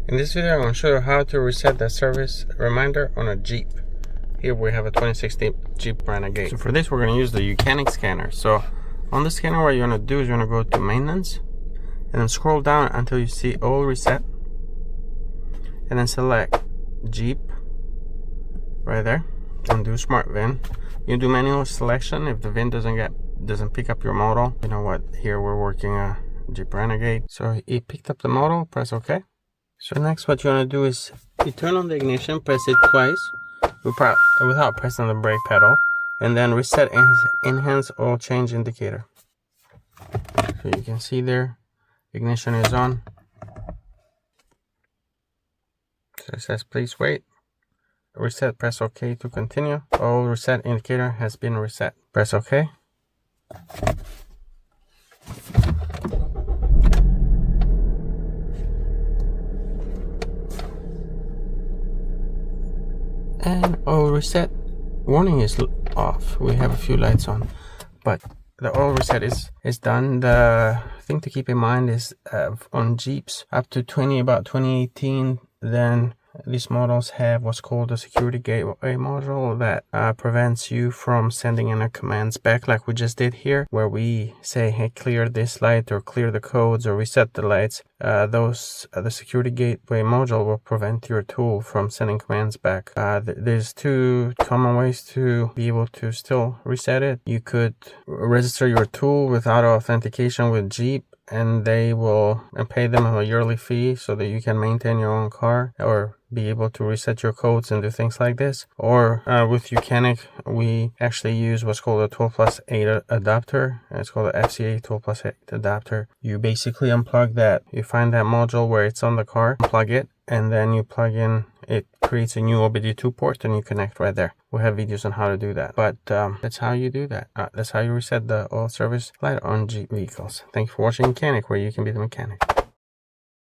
In this video, I'm going to show you how to reset the service reminder on a Jeep. Here we have a 2016 Jeep Renegade. So for this, we're going to use the YOUCANIC scanner. So on the scanner, what you're going to do is you're going to go to maintenance and then scroll down until you see all reset, and then select Jeep right there and do smart VIN. You do manual selection if the VIN doesn't pick up your model. You know what? Here we're working a Jeep Renegade. So it picked up the model. Press OK. So next, what you want to do is you turn on the ignition, press it twice without pressing the brake pedal, and then reset enhance oil change indicator. So you can see there, ignition is on. So it says please wait. Reset, press OK to continue. Oil reset indicator has been reset. Press OK. And oil reset warning is off. We have a few lights on, but the oil reset is done. The thing to keep in mind is on Jeeps up to about 2018, then these models have what's called a security gateway module that prevents you from sending in a commands back like we just did here, where we say, hey, clear this light or clear the codes or reset the lights. The security gateway module will prevent your tool from sending commands back. There's two common ways to be able to still reset it. You could register your tool without authentication with Jeep, and they will pay them a yearly fee so that you can maintain your own car or be able to reset your codes and do things like this. Or with YOUCANIC, we actually use what's called a 12+8 adapter. It's called a FCA 12+8 adapter. You basically unplug that. You find that module where it's on the car, plug it, and then you plug in. It creates a new OBD2 port and you connect right there. We have videos on how to do that, but that's how you do that. That's how you reset the oil service light on Jeep vehicles. Thank you for watching YOUCANIC, where you can be the mechanic.